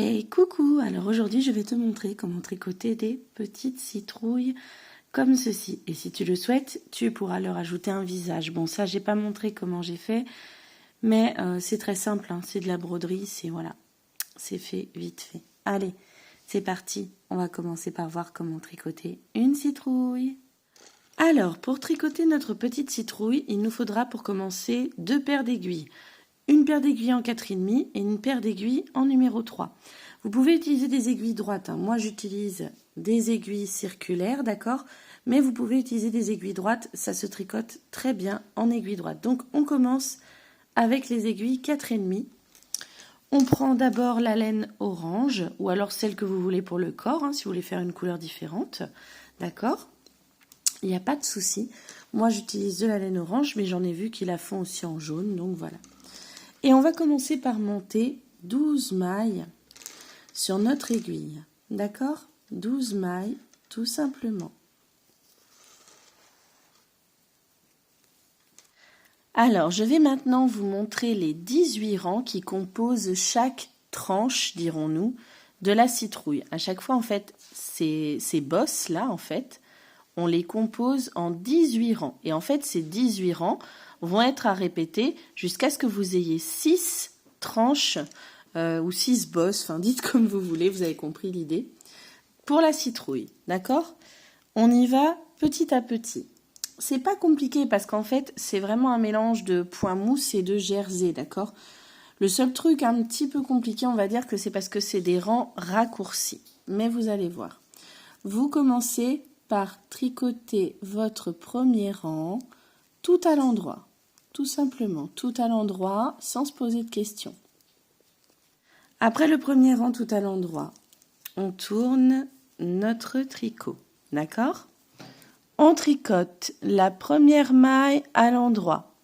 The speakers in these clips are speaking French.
Hey, coucou! Alors aujourd'hui, je vais te montrer comment tricoter des petites citrouilles comme ceci. Et si tu le souhaites, tu pourras leur ajouter un visage. Bon, ça, j'ai pas montré comment j'ai fait, mais c'est très simple, hein. C'est de la broderie, c'est fait vite fait. Allez, c'est parti. On va commencer par voir comment tricoter une citrouille. Alors, pour tricoter notre petite citrouille, il nous faudra pour commencer 2 paires d'aiguilles. Une paire d'aiguilles en 4,5 et une paire d'aiguilles en numéro 3. Vous pouvez utiliser des aiguilles droites. Moi, j'utilise des aiguilles circulaires, d'accord? Mais vous pouvez utiliser des aiguilles droites. Ça se tricote très bien en aiguille droite. Donc, on commence avec les aiguilles 4,5. On prend d'abord la laine orange ou alors celle que vous voulez pour le corps, hein, si vous voulez faire une couleur différente, d'accord? Il n'y a pas de souci. Moi, j'utilise de la laine orange, mais j'en ai vu qui la font aussi en jaune, donc voilà. Et on va commencer par monter 12 mailles sur notre aiguille, d'accord? 12 mailles, tout simplement. Alors, je vais maintenant vous montrer les 18 rangs qui composent chaque tranche, dirons-nous, de la citrouille. À chaque fois, en fait, ces bosses-là, en fait, on les compose en 18 rangs. Et en fait, ces 18 rangs vont être à répéter jusqu'à ce que vous ayez 6 tranches ou 6 bosses, enfin dites comme vous voulez, vous avez compris l'idée, pour la citrouille, d'accord? On y va petit à petit. C'est pas compliqué parce qu'en fait, c'est vraiment un mélange de point mousse et de jersey, d'accord? Le seul truc un petit peu compliqué, on va dire que c'est parce que c'est des rangs raccourcis. Mais vous allez voir. Vous commencez par tricoter votre premier rang tout à l'endroit. Tout simplement, tout à l'endroit, sans se poser de questions. Après le premier rang tout à l'endroit, on tourne notre tricot, d'accord? On tricote la première maille à l'endroit,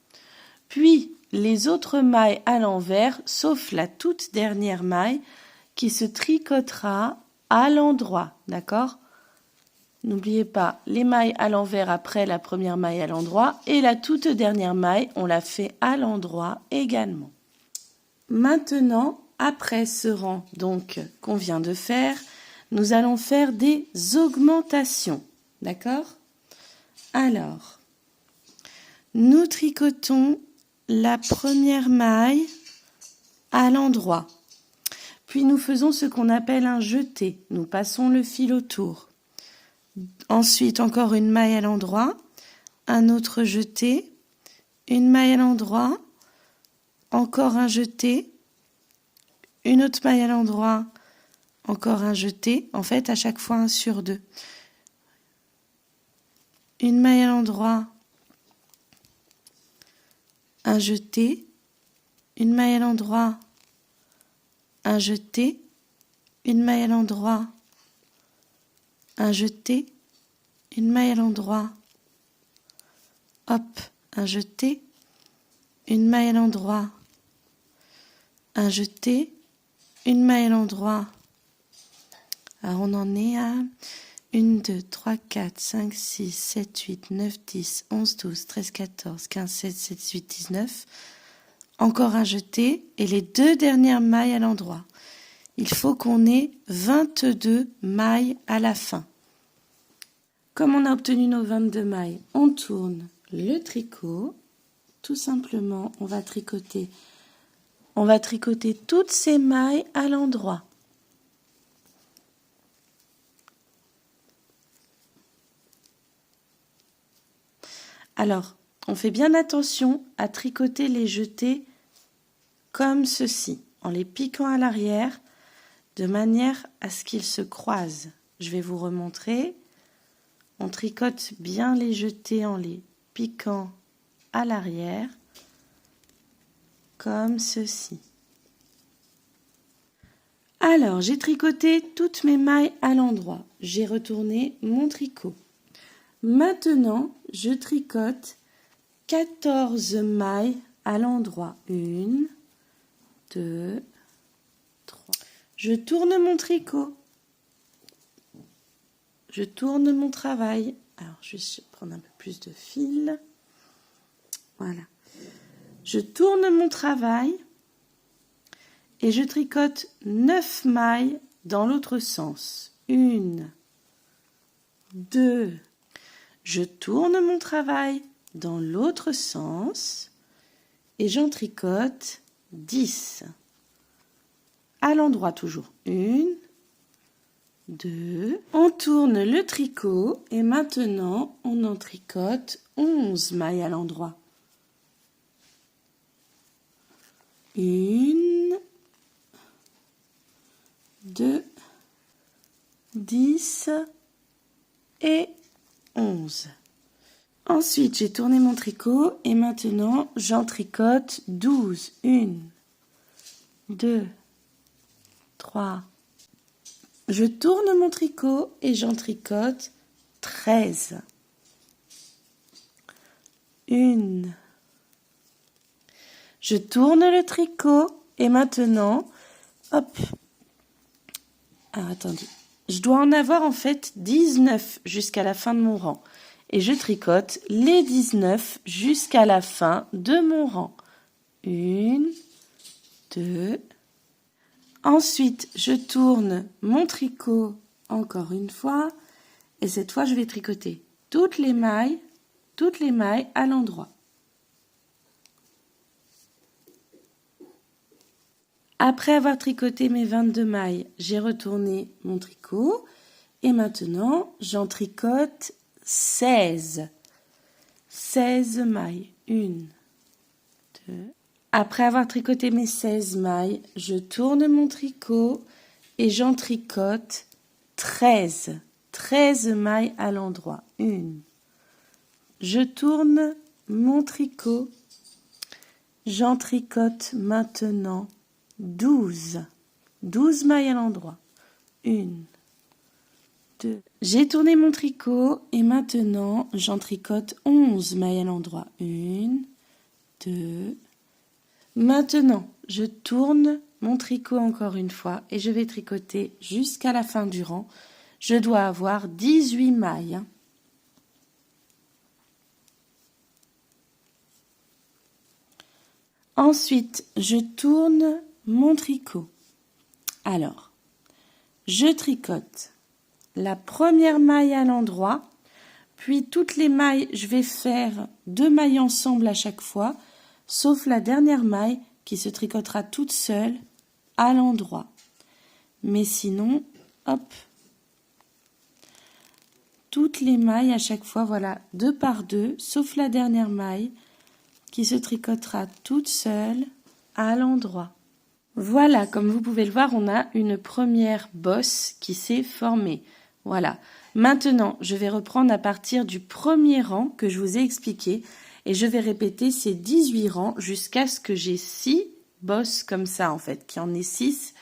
puis les autres mailles à l'envers, sauf la toute dernière maille qui se tricotera à l'endroit, d'accord? N'oubliez pas les mailles à l'envers après la première maille à l'endroit et la toute dernière maille, on la fait à l'endroit également. Maintenant, après ce rang donc qu'on vient de faire, nous allons faire des augmentations, d'accord? Alors, nous tricotons la première maille à l'endroit, puis nous faisons ce qu'on appelle un jeté, nous passons le fil autour. Ensuite, encore une maille à l'endroit, un autre jeté, une maille à l'endroit, encore un jeté, une autre maille à l'endroit, encore un jeté, en fait à chaque fois un sur deux. Une maille à l'endroit, un jeté, une maille à l'endroit, un jeté, une maille à l'endroit, un jeté, une maille à l'endroit, hop, un jeté, une maille à l'endroit, un jeté, une maille à l'endroit. Alors on en est à 1, 2, 3, 4, 5, 6, 7, 8, 9, 10, 11, 12, 13, 14, 15, 16, 17, 18, 19. Encore un jeté et les 2 dernières mailles à l'endroit. Il faut qu'on ait 22 mailles à la fin. Comme on a obtenu nos 22 mailles, on tourne le tricot. Tout simplement, on va tricoter toutes ces mailles à l'endroit. Alors, on fait bien attention à tricoter les jetés comme ceci, en les piquant à l'arrière, de manière à ce qu'ils se croisent. Je vais vous remontrer. On tricote bien les jetés en les piquant à l'arrière, comme ceci. Alors, j'ai tricoté toutes mes mailles à l'endroit. J'ai retourné mon tricot. Maintenant, je tricote 14 mailles à l'endroit. 1, 2, 3. Je tourne mon tricot. Je tourne mon travail. Alors, je vais prendre un peu plus de fil. Voilà. Je tourne mon travail et je tricote 9 mailles dans l'autre sens. 1, 2, je tourne mon travail dans l'autre sens et j'en tricote 10. À l'endroit toujours. 1, 2, on tourne le tricot et maintenant on en tricote 11 mailles à l'endroit. 1, 2, 10 et 11. Ensuite, j'ai tourné mon tricot et maintenant j'en tricote 12. 1, 2, 3. Je tourne mon tricot et j'en tricote 13. 1. Je tourne le tricot et maintenant, hop. Alors attendez, je dois en avoir en fait 19 jusqu'à la fin de mon rang. Et je tricote les 19 jusqu'à la fin de mon rang. 1, 2. Ensuite, je tourne mon tricot encore une fois. Et cette fois, je vais tricoter toutes les mailles à l'endroit. Après avoir tricoté mes 22 mailles, j'ai retourné mon tricot. Et maintenant, j'en tricote 16. 16 mailles. 1, 2. Après avoir tricoté mes 16 mailles, je tourne mon tricot et j'en tricote 13. 13 mailles à l'endroit. 1. Je tourne mon tricot. J'en tricote maintenant 12. 12 mailles à l'endroit. 1, 2. J'ai tourné mon tricot et maintenant j'en tricote 11 mailles à l'endroit. 1, 2. Maintenant, je tourne mon tricot encore une fois et je vais tricoter jusqu'à la fin du rang. Je dois avoir 18 mailles. Ensuite, je tourne mon tricot. Alors, je tricote la première maille à l'endroit, puis toutes les mailles, je vais faire 2 mailles ensemble à chaque fois, sauf la dernière maille qui se tricotera toute seule à l'endroit. Mais sinon, hop, toutes les mailles à chaque fois, voilà, 2 par 2, sauf la dernière maille qui se tricotera toute seule à l'endroit. Voilà, comme vous pouvez le voir, on a une première bosse qui s'est formée. Voilà. Maintenant, je vais reprendre à partir du premier rang que je vous ai expliqué et je vais répéter ces 18 rangs jusqu'à ce que j'ai 6 bosses comme ça en fait, qu'il y en ait 6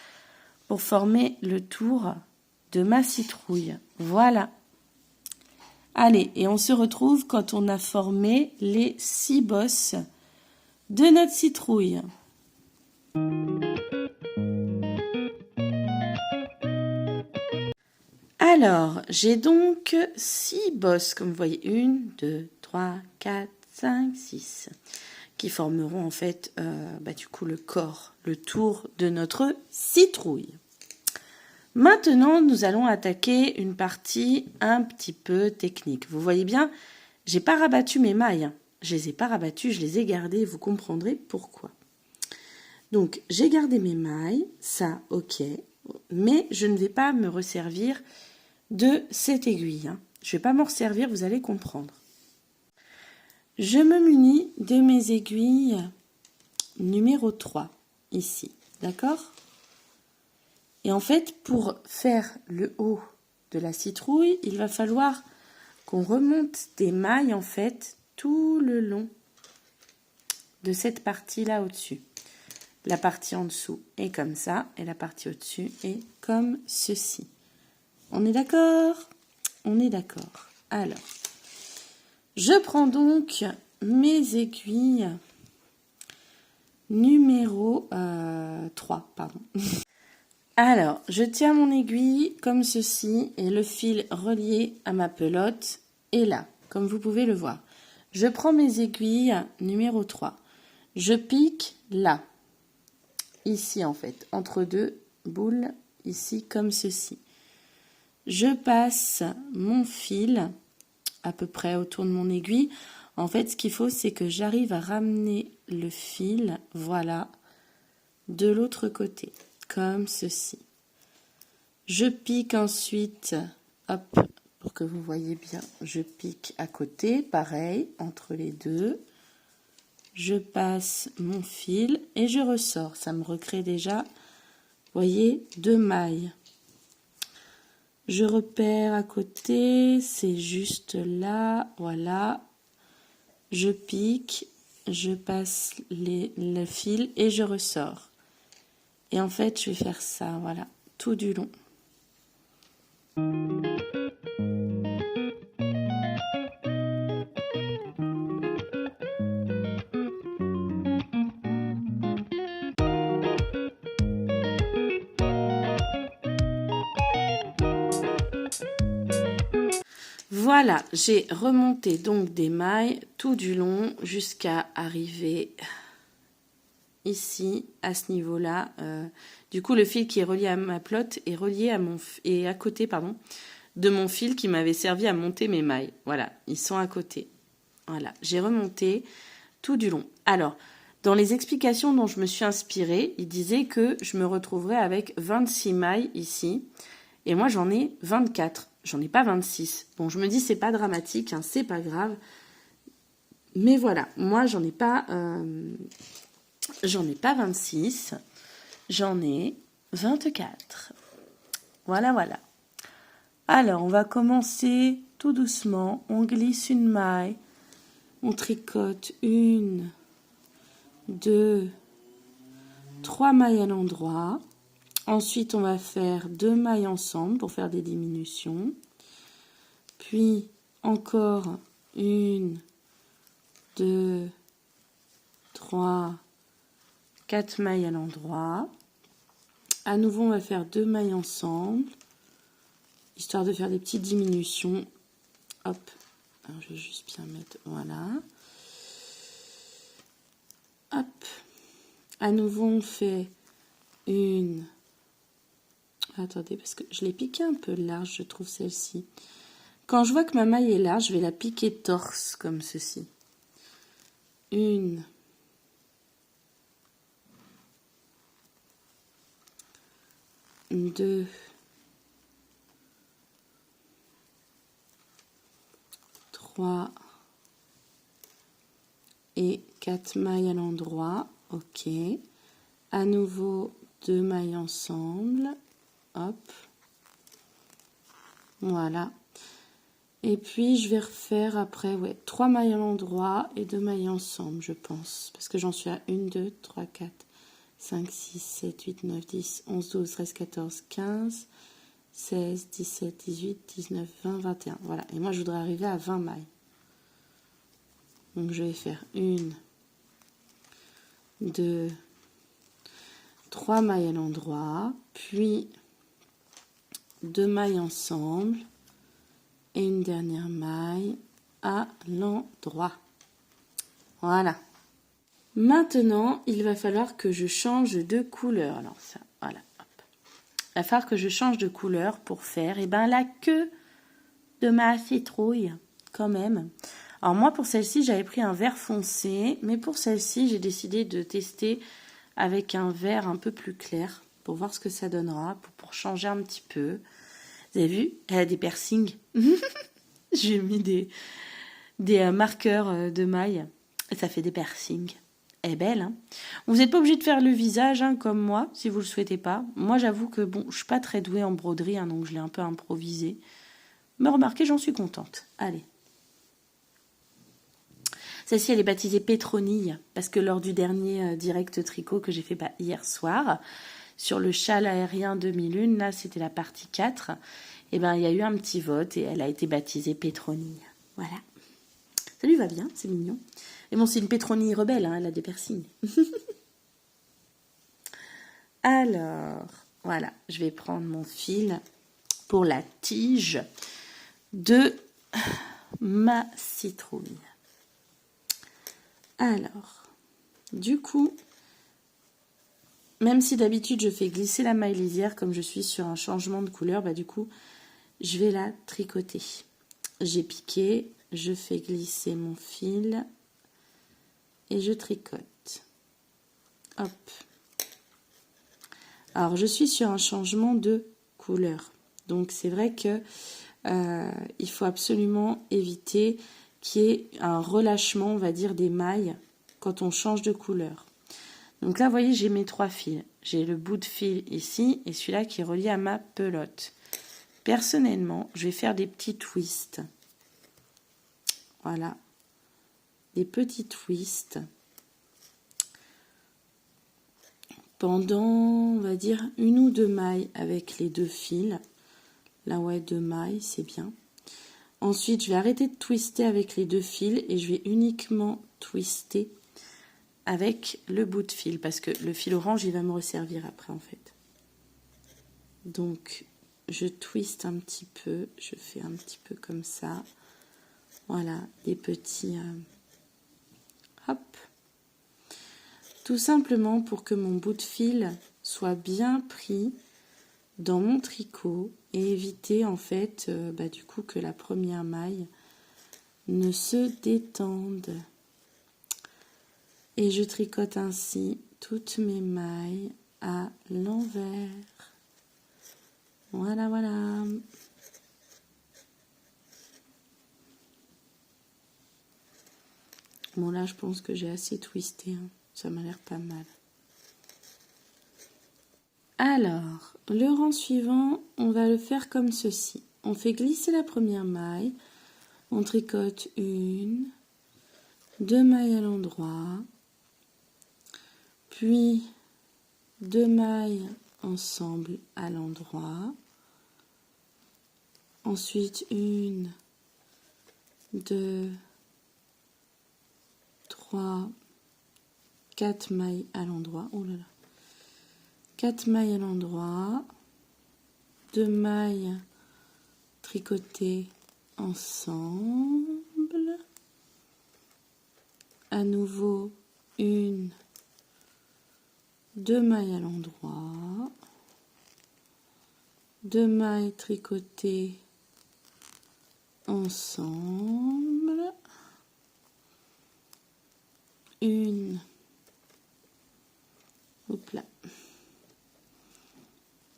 pour former le tour de ma citrouille. Voilà. Allez, et on se retrouve quand on a formé les 6 bosses de notre citrouille. Alors, j'ai donc 6 bosses, comme vous voyez, 1, 2, 3, 4, 5, 6, qui formeront en fait du coup le corps, le tour de notre citrouille. Maintenant, nous allons attaquer une partie un petit peu technique. Vous voyez bien, j'ai pas rabattu mes mailles. Je les ai pas rabattues, je les ai gardées, vous comprendrez pourquoi. Donc, j'ai gardé mes mailles, ça, ok, mais je ne vais pas me resservir de cette aiguille. Je ne vais pas m'en resservir, vous allez comprendre. Je me munis de mes aiguilles numéro 3, ici, d'accord? Et en fait, pour faire le haut de la citrouille, il va falloir qu'on remonte des mailles, en fait, tout le long de cette partie-là au-dessus. La partie en dessous est comme ça, et la partie au-dessus est comme ceci. On est d'accord? On est d'accord. Alors, je prends donc mes aiguilles numéro 3, pardon. Alors, je tiens mon aiguille comme ceci et le fil relié à ma pelote est là, comme vous pouvez le voir. Je prends mes aiguilles numéro 3. Je pique là. ici en fait, entre deux boules, ici comme ceci. Je passe mon fil à peu près autour de mon aiguille. En fait, ce qu'il faut, c'est que j'arrive à ramener le fil, voilà, de l'autre côté, comme ceci. Je pique ensuite, hop, pour que vous voyez bien, je pique à côté, pareil, entre les deux. Je passe mon fil et je ressors. Ça me recrée déjà, vous voyez, 2 mailles. Je repère à côté, c'est juste là, voilà. Je pique, je passe le fil et je ressors. Et en fait, je vais faire ça, voilà, tout du long. Voilà, j'ai remonté donc des mailles tout du long jusqu'à arriver ici, à ce niveau-là. Du coup, le fil qui est relié à ma pelote est relié à côté, pardon, de mon fil qui m'avait servi à monter mes mailles. Voilà, ils sont à côté. Voilà, j'ai remonté tout du long. Alors, dans les explications dont je me suis inspirée, il disait que je me retrouverais avec 26 mailles ici. Et moi, j'en ai 24. J'en ai pas 26. Bon, je me dis, c'est pas dramatique, hein, c'est pas grave. Mais voilà, moi, j'en ai pas 26. J'en ai 24. Voilà, voilà. Alors, on va commencer tout doucement. On glisse une maille. On tricote 1, 2, 3 mailles à l'endroit. Ensuite, on va faire 2 mailles ensemble pour faire des diminutions. Puis, encore 1, 2, 3, 4 mailles à l'endroit. À nouveau, on va faire 2 mailles ensemble, histoire de faire des petites diminutions. Hop, alors je vais juste bien mettre, voilà. Hop, à nouveau, on fait 1. Attendez, parce que je l'ai piquée un peu large, je trouve celle-ci. Quand je vois que ma maille est large, je vais la piquer torse, comme ceci. 1. 2. 3. Et 4 mailles à l'endroit. Ok. À nouveau, 2 mailles ensemble. Hop. Voilà. Et puis, je vais refaire après, 3 mailles à l'endroit et 2 mailles ensemble, je pense. Parce que j'en suis à 1, 2, 3, 4, 5, 6, 7, 8, 9, 10, 11, 12, 13, 14, 15, 16, 17, 18, 19, 20, 21. Voilà. Et moi, je voudrais arriver à 20 mailles. Donc, je vais faire 1, 2, 3 mailles à l'endroit, puis 2 mailles ensemble et une dernière maille à l'endroit. Voilà. Maintenant, il va falloir que je change de couleur. Alors ça, voilà. Hop. Il va falloir que je change de couleur pour faire la queue de ma citrouille, quand même. Alors moi, pour celle-ci, j'avais pris un vert foncé, mais pour celle-ci, j'ai décidé de tester avec un vert un peu plus clair pour voir ce que ça donnera, pour changer un petit peu. Vous avez vu, elle a des piercings. J'ai mis des marqueurs de mailles et ça fait des piercings. Elle est belle, hein. Vous n'êtes pas obligé de faire le visage, hein, comme moi, si vous ne le souhaitez pas. Moi, j'avoue que bon, je suis pas très douée en broderie, hein, donc je l'ai un peu improvisé. Mais remarquez, j'en suis contente. Allez. Celle-ci, elle est baptisée Pétronille, parce que lors du dernier direct tricot que j'ai fait hier soir, sur le châle aérien 2001, là, c'était la partie 4, et il y a eu un petit vote et elle a été baptisée Pétronille. Voilà. Ça lui va bien, c'est mignon. Et bon, c'est une Pétronille rebelle, hein, elle a des piercings. Alors, voilà, je vais prendre mon fil pour la tige de ma citrouille. Alors, du coup, même si d'habitude je fais glisser la maille lisière, comme je suis sur un changement de couleur, bah du coup, je vais la tricoter. J'ai piqué, je fais glisser mon fil et je tricote. Hop. Alors, je suis sur un changement de couleur. Donc, c'est vrai que il faut absolument éviter qu'il y ait un relâchement, on va dire, des mailles quand on change de couleur. Donc là, vous voyez, j'ai mes 3 fils. J'ai le bout de fil ici et celui-là qui est relié à ma pelote. Personnellement, je vais faire des petits twists. Voilà. Des petits twists. Pendant, on va dire, 1 ou 2 mailles avec les 2 fils. Là, ouais, 2 mailles, c'est bien. Ensuite, je vais arrêter de twister avec les 2 fils et je vais uniquement twister avec le bout de fil parce que le fil orange, il va me resservir après, en fait. Donc, je twiste un petit peu, je fais un petit peu comme ça. Voilà, des petits... hop. Tout simplement pour que mon bout de fil soit bien pris dans mon tricot et éviter en fait du coup que la première maille ne se détende. Et je tricote ainsi toutes mes mailles à l'envers. Voilà, voilà. Bon là je pense que j'ai assez twisté, hein. Ça m'a l'air pas mal. Alors, le rang suivant, on va le faire comme ceci. On fait glisser la première maille, on tricote 1, 2 mailles à l'endroit, puis 2 mailles ensemble à l'endroit, ensuite 1, 2, 3, 4 mailles à l'endroit, oh là là, 4 mailles à l'endroit, 2 mailles tricotées ensemble, à nouveau 1, 2 mailles à l'endroit, 2 mailles tricotées ensemble, 1, hop là,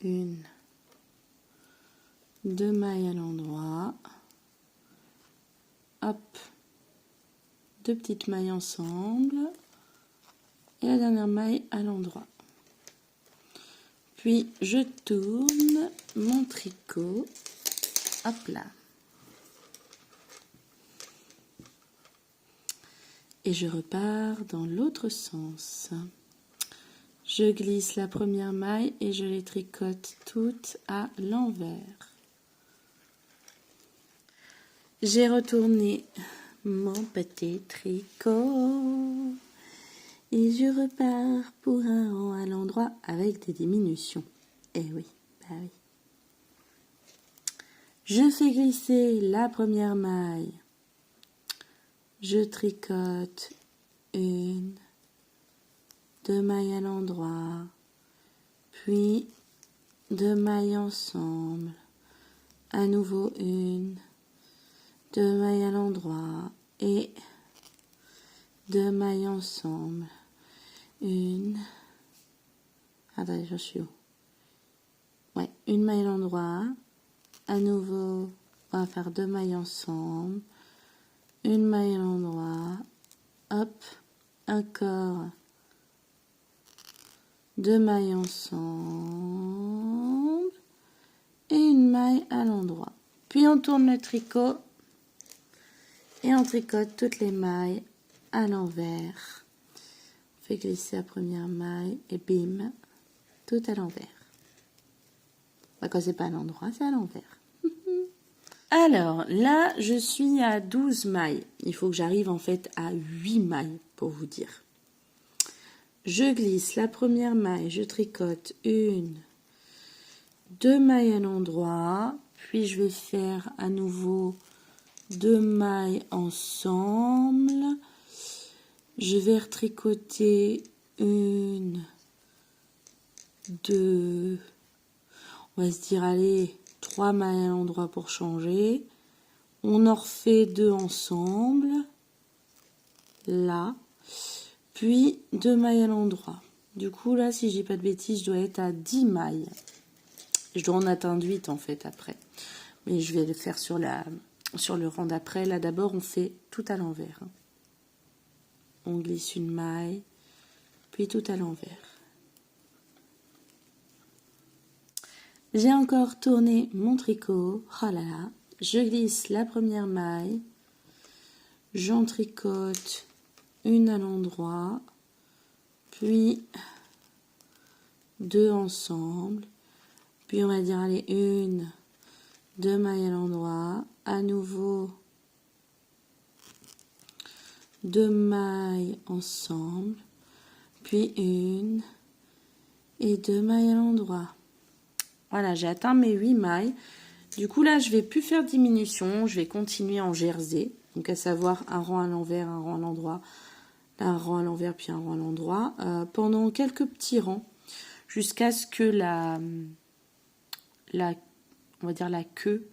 1, 2 mailles à l'endroit, hop, 2 petites mailles ensemble et la dernière maille à l'endroit. Puis je tourne mon tricot, hop là, et je repars dans l'autre sens. Je glisse la première maille et je les tricote toutes à l'envers. J'ai retourné mon petit tricot et je repars pour un rang à l'endroit avec des diminutions. Eh oui, bah oui. Je fais glisser la première maille. Je tricote 1, 2 mailles à l'endroit, puis 2 mailles ensemble, à nouveau 1, 2 mailles à l'endroit et 2 mailles ensemble, 1, attendez, je suis où? Ouais, 1 maille à l'endroit, à nouveau, on va faire 2 mailles ensemble, 1 maille à l'endroit, hop, encore 2 mailles ensemble et 1 maille à l'endroit. Puis on tourne le tricot et on tricote toutes les mailles à l'envers. On fait glisser la première maille et bim, tout à l'envers. Quand c'est pas à l'endroit, c'est à l'envers. Alors là, je suis à 12 mailles. Il faut que j'arrive en fait à 8 mailles pour vous dire. Je glisse la première maille, je tricote 1, 2 mailles à l'endroit, puis je vais faire à nouveau 2 mailles ensemble. Je vais retricoter 1, 2, on va se dire, allez, 3 mailles à l'endroit pour changer. On en refait 2 ensemble, là, puis 2 mailles à l'endroit. Du coup, là, si je dis pas de bêtises, je dois être à 10 mailles. Je dois en atteindre 8 en fait après. Mais je vais le faire sur le rang d'après. Là, d'abord, on fait tout à l'envers. On glisse une maille, puis tout à l'envers. J'ai encore tourné mon tricot. Oh là là. Je glisse la première maille. J'en tricote une à l'endroit. Puis 2 ensemble. Puis on va dire, allez, 1, 2 mailles à l'endroit. À nouveau 2 mailles ensemble. Puis 1 et 2 mailles à l'endroit. Voilà, j'ai atteint mes 8 mailles. Du coup, là, je vais plus faire diminution. Je vais continuer en jersey. Donc, à savoir un rang à l'envers, un rang à l'endroit. Un rang à l'envers, puis un rang à l'endroit. Pendant quelques petits rangs. Jusqu'à ce que on va dire la queue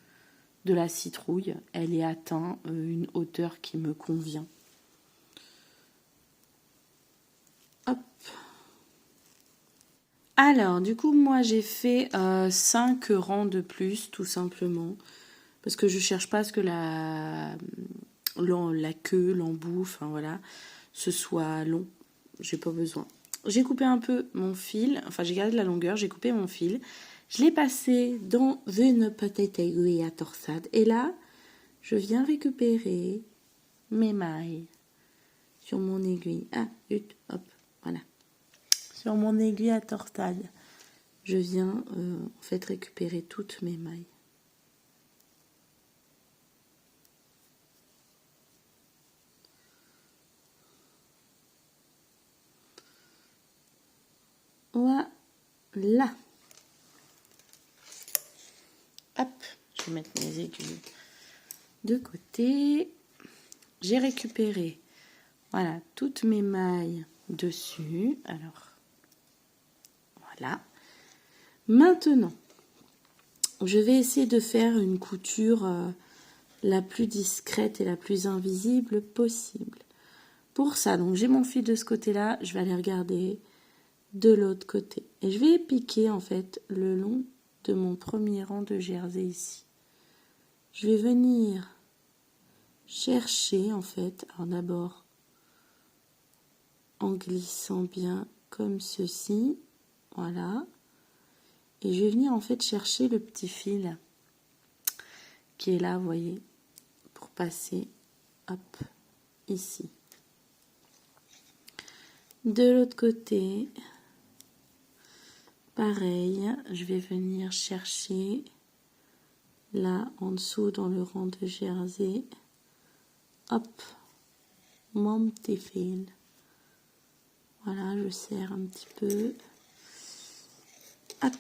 de la citrouille, elle ait atteint une hauteur qui me convient. Hop. Alors, du coup, moi, j'ai fait 5 rangs de plus, tout simplement. Parce que je cherche pas à ce que la queue, l'embout, enfin voilà, ce soit long. J'ai pas besoin. J'ai coupé un peu mon fil, enfin j'ai gardé de la longueur, j'ai coupé mon fil. Je l'ai passé dans une petite aiguille à torsade. Et là, je viens récupérer mes mailles sur mon aiguille. Ah, hop, voilà. Sur mon aiguille à torsade. Je viens en fait récupérer toutes mes mailles. Voilà. Hop, je vais mettre mes aiguilles de côté. J'ai récupéré, voilà, toutes mes mailles dessus. Alors, voilà. Maintenant, je vais essayer de faire une couture la plus discrète et la plus invisible possible. Pour ça, donc j'ai mon fil de ce côté-là, je vais aller regarder de l'autre côté. Et je vais piquer en fait le long de mon premier rang de jersey ici. Je vais venir chercher en fait, alors d'abord en glissant bien comme ceci, voilà. Et je vais venir en fait chercher le petit fil qui est là, vous voyez, pour passer, hop, ici. De l'autre côté, pareil, je vais venir chercher là en dessous dans le rang de jersey, hop, mon petit fil. Voilà, je serre un petit peu, hop.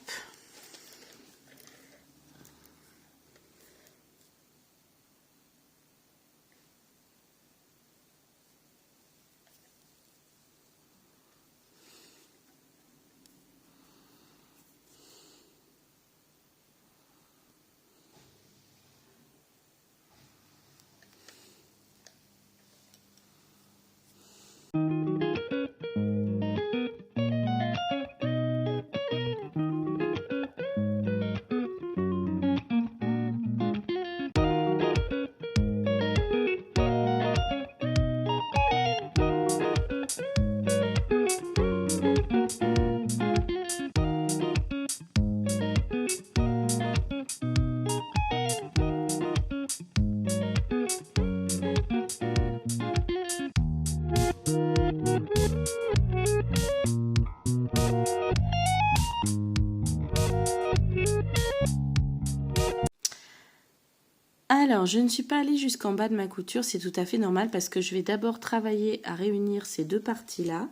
Alors, je ne suis pas allée jusqu'en bas de ma couture, c'est tout à fait normal parce que je vais d'abord travailler à réunir ces deux parties-là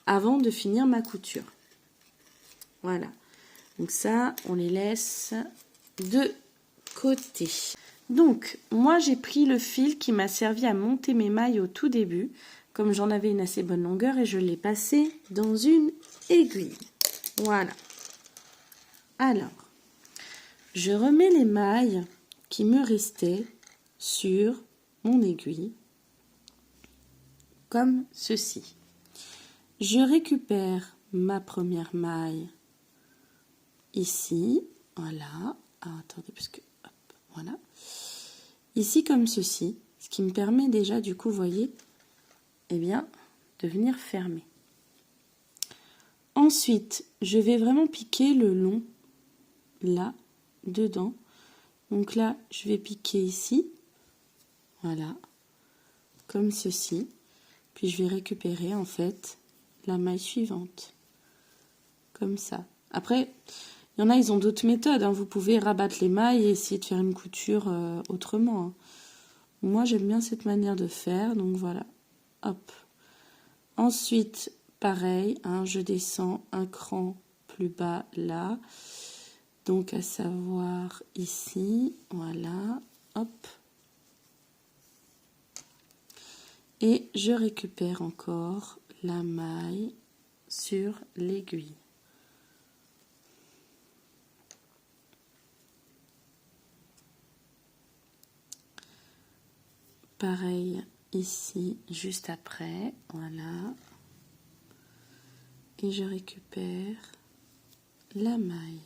avant de finir ma couture. Voilà. Donc ça, on les laisse de côté. Donc, moi, j'ai pris le fil qui m'a servi à monter mes mailles au tout début, comme j'en avais une assez bonne longueur, et je l'ai passé dans une aiguille. Voilà. Alors, je remets les mailles qui me restaient sur mon aiguille, comme ceci. Je récupère ma première maille ici, voilà. Ah, attendez, parce que, hop, voilà. Ici, comme ceci, ce qui me permet déjà, du coup, vous voyez, eh bien, de venir fermer. Ensuite, je vais vraiment piquer le long, là, dedans. Donc là, je vais piquer ici, voilà, comme ceci. Puis je vais récupérer, en fait, la maille suivante, comme ça. Après, il y en a, ils ont d'autres méthodes, hein. Vous pouvez rabattre les mailles et essayer de faire une couture autrement, hein. Moi, j'aime bien cette manière de faire, donc voilà. Hop. Ensuite, pareil, hein, je descends un cran plus bas là. Donc, à savoir ici, voilà. Hop. Et je récupère encore la maille sur l'aiguille. Pareil ici, juste après, voilà. Et je récupère la maille.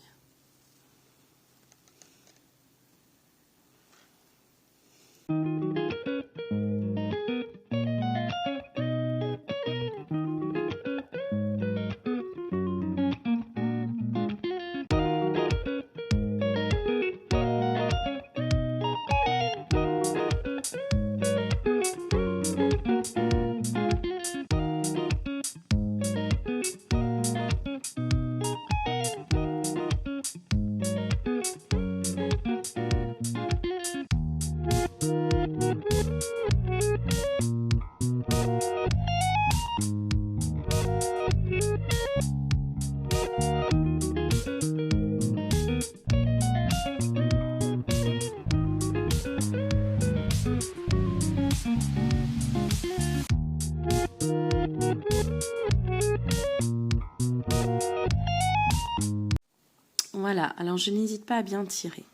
Voilà, alors je n'hésite pas à bien tirer.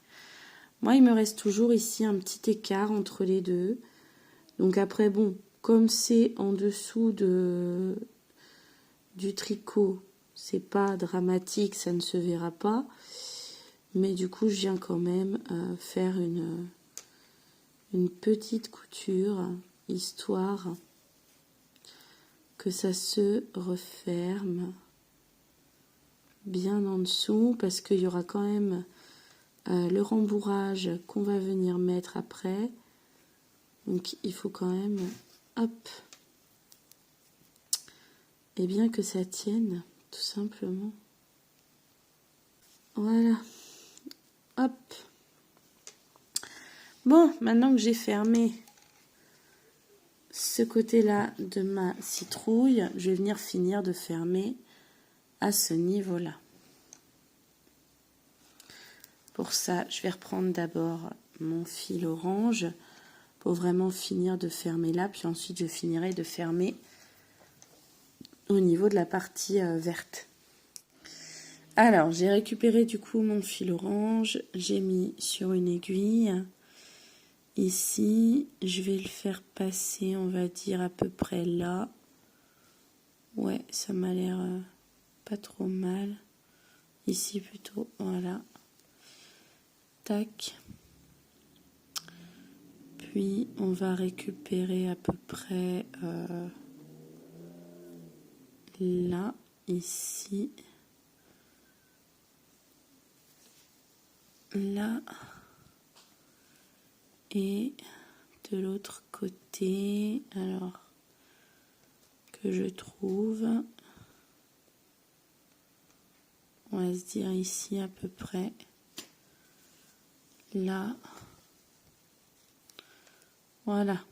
Moi, il me reste toujours ici un petit écart entre les deux. Donc après, bon, comme c'est en dessous du tricot, c'est pas dramatique, ça ne se verra pas. Mais du coup, je viens quand même faire une petite couture, histoire que ça se referme bien en dessous, parce qu'il y aura quand même le rembourrage qu'on va venir mettre après. Donc il faut quand même, hop, et bien que ça tienne, tout simplement. Voilà, hop. Bon, maintenant que j'ai fermé ce côté-là de ma citrouille, je vais venir finir de fermer à ce niveau-là. Pour ça, je vais reprendre d'abord mon fil orange pour vraiment finir de fermer là, puis ensuite je finirai de fermer au niveau de la partie verte. Alors, j'ai récupéré du coup mon fil orange, j'ai mis sur une aiguille. Ici, je vais le faire passer, on va dire à peu près là. Ouais, ça m'a l'air pas trop mal. Ici plutôt, voilà. Tac. Puis, on va récupérer à peu près là, ici. Là. Et de l'autre côté, alors que je trouve, on va se dire ici à peu près, là, voilà,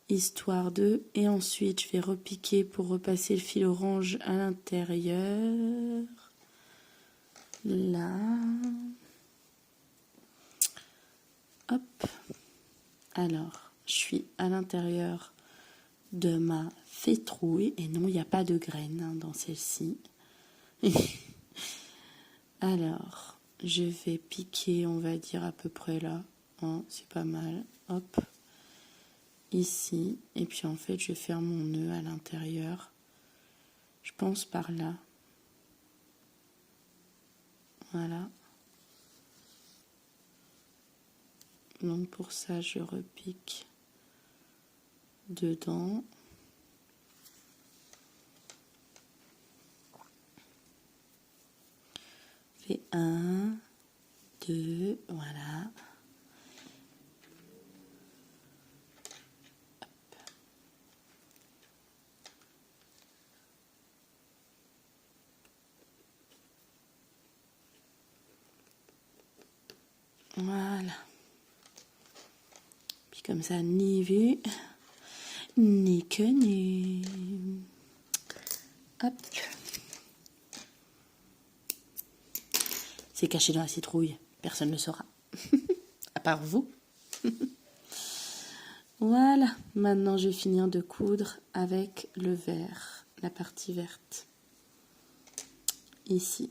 histoire de, et ensuite je vais repiquer pour repasser le fil orange à l'intérieur, là, hop, alors je suis à l'intérieur de ma fétrouille, et non, il n'y a pas de graines dans celle-ci. Alors, je vais piquer, on va dire à peu près là. Hein, c'est pas mal. Hop. Ici. Et puis en fait, je vais faire mon nœud à l'intérieur. Je pense par là. Voilà. Donc pour ça, je repique dedans. Je fais 1, 2, voilà. Voilà. Puis comme ça, ni vu, ni connu. Hop. C'est caché dans la citrouille. Personne ne le saura. À part vous. Voilà. Maintenant, je vais finir de coudre avec le vert. La partie verte. Ici.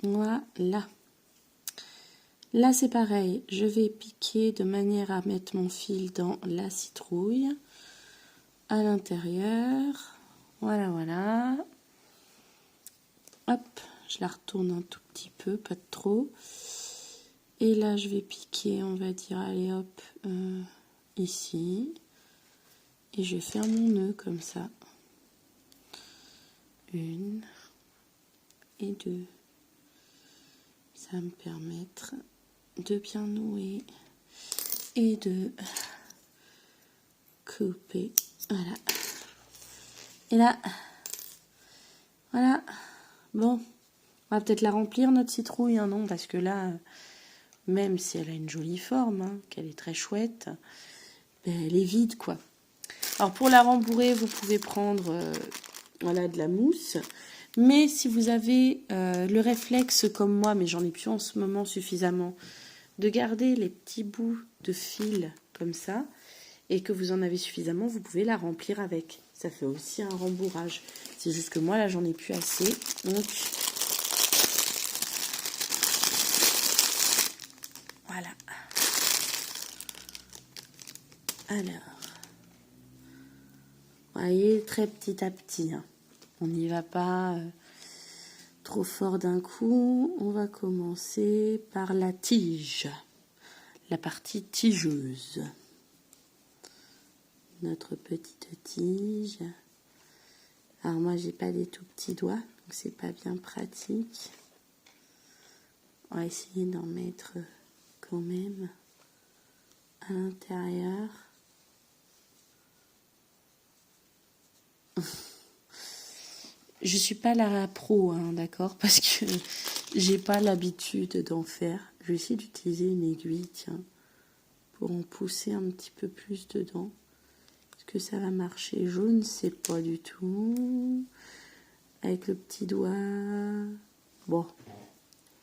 Voilà. Là, c'est pareil. Je vais piquer de manière à mettre mon fil dans la citrouille. À l'intérieur. Voilà, voilà. Hop, je la retourne un tout petit peu, pas de trop. Et là, je vais piquer, on va dire, allez hop, ici. Et je vais faire mon nœud comme ça. 1 et 2. Ça va me permettre de bien nouer et de couper. Voilà. Et là, voilà. Bon, on va peut-être la remplir, notre citrouille, hein, non? Parce que là, même si elle a une jolie forme, hein, qu'elle est très chouette, ben, elle est vide, quoi. Alors, pour la rembourrer, vous pouvez prendre voilà, de la mousse. Mais si vous avez le réflexe comme moi, mais j'en ai plus en ce moment suffisamment, de garder les petits bouts de fil comme ça, et que vous en avez suffisamment, vous pouvez la remplir avec. Ça fait aussi un rembourrage. C'est juste que moi, là, j'en ai plus assez. Donc, voilà. Alors, vous voyez, très petit à petit. Hein. On n'y va pas trop fort d'un coup. On va commencer par la tige. La partie tigeuse. Notre petite tige. Alors moi, j'ai pas des tout petits doigts, donc c'est pas bien pratique. On va essayer d'en mettre quand même à l'intérieur. Je suis pas la pro, hein, d'accord, parce que j'ai pas l'habitude d'en faire. Je vais essayer d'utiliser une aiguille, tiens, pour en pousser un petit peu plus dedans. Est-ce que ça va marcher? Je ne sais pas du tout. Avec le petit doigt, bon,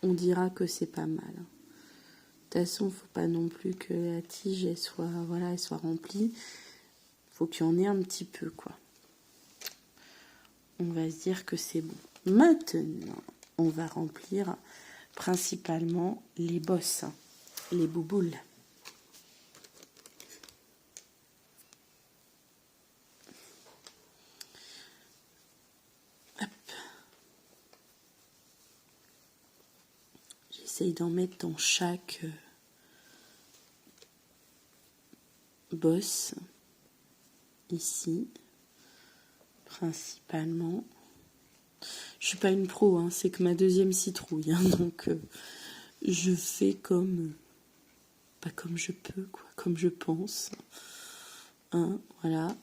on dira que c'est pas mal. De toute façon, il ne faut pas non plus que la tige elle soit, voilà, elle soit remplie. Il faut qu'il y en ait un petit peu, quoi. On va se dire que c'est bon. Maintenant, on va remplir principalement les bosses, les bouboules. Hop. J'essaye d'en mettre dans chaque bosse, ici, principalement. Je suis pas une pro, hein, c'est que ma deuxième citrouille, hein, donc je fais comme, pas comme je peux, quoi, comme je pense. Hein, voilà.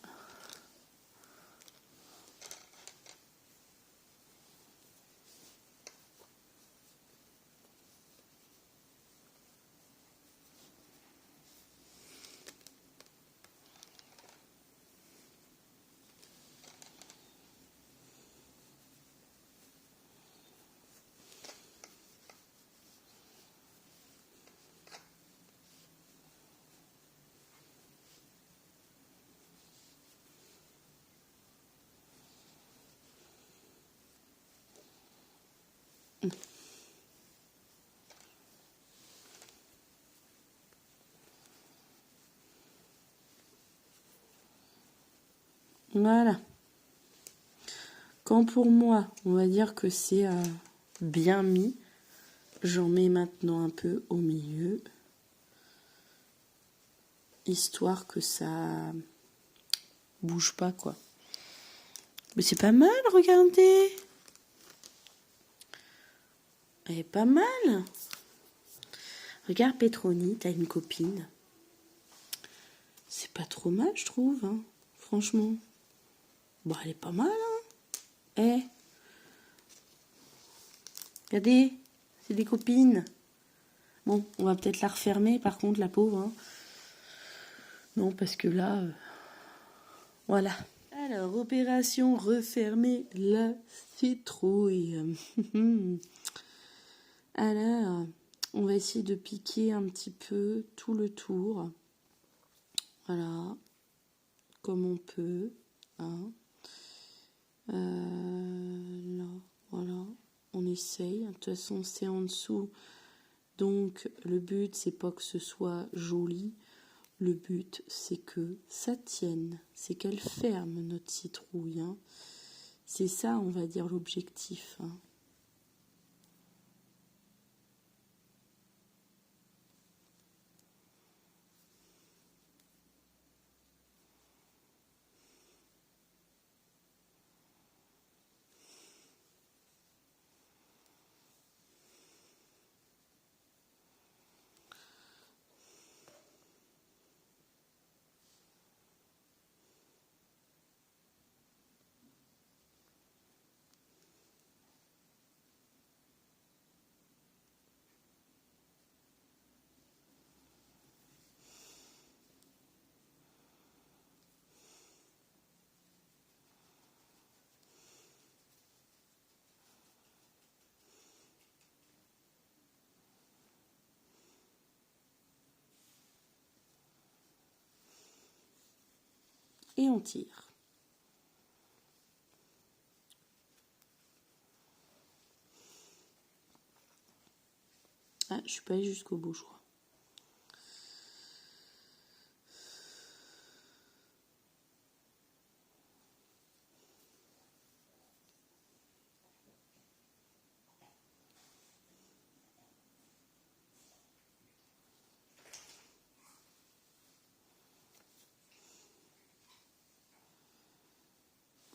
Voilà. Quand pour moi, on va dire que c'est bien mis, j'en mets maintenant un peu au milieu, histoire que ça bouge pas, quoi. Mais c'est pas mal, regardez. Elle est pas mal. Regarde, Pétronie, t'as une copine. C'est pas trop mal, je trouve, hein, franchement. Bon, elle est pas mal, hein. Eh, regardez, c'est des copines. Bon, on va peut-être la refermer, par contre, la pauvre. Hein. Non, parce que là, voilà. Alors, opération refermer la citrouille. Alors, on va essayer de piquer un petit peu tout le tour. Voilà, comme on peut. Hein. Là, voilà, on essaye. De toute façon, c'est en dessous. Donc, le but, c'est pas que ce soit joli. Le but, c'est que ça tienne. C'est qu'elle ferme notre citrouille. Hein. C'est ça, on va dire, l'objectif. Hein. Et on tire. Ah, je suis pas allée jusqu'au bout, je crois.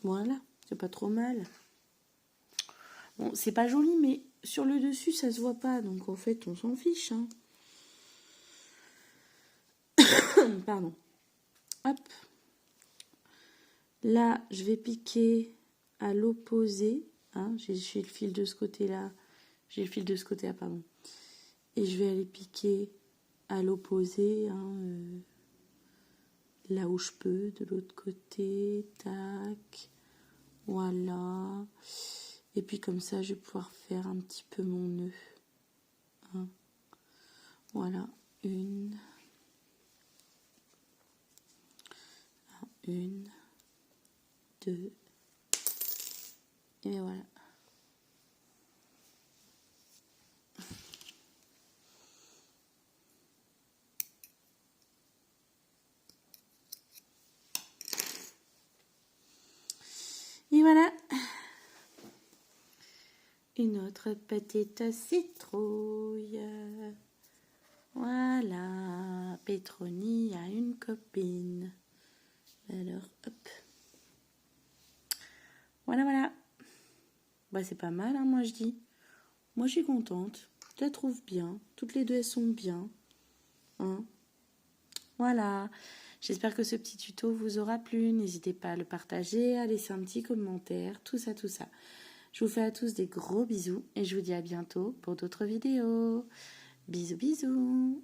Voilà, c'est pas trop mal. Bon, c'est pas joli, mais sur le dessus, ça se voit pas. Donc, en fait, on s'en fiche. Hein. Pardon. Hop. Là, je vais piquer à l'opposé. Hein. J'ai le fil de ce côté-là. J'ai le fil de ce côté-là, pardon. Et je vais aller piquer à l'opposé. Hein, là où je peux, de l'autre côté. Tac. Voilà. Et puis comme ça, je vais pouvoir faire un petit peu mon nœud. Hein. Voilà. Une. Une. Deux. Et voilà. Et voilà. Une autre petite citrouille. Voilà. Pétronie a une copine. Alors, hop. Voilà, voilà. Bah, c'est pas mal, hein, moi, je dis. Moi, je suis contente. Je la trouve bien. Toutes les deux, elles sont bien. Hein. Voilà. J'espère que ce petit tuto vous aura plu. N'hésitez pas à le partager, à laisser un petit commentaire. Tout ça, tout ça. Je vous fais à tous des gros bisous. Et je vous dis à bientôt pour d'autres vidéos. Bisous, bisous.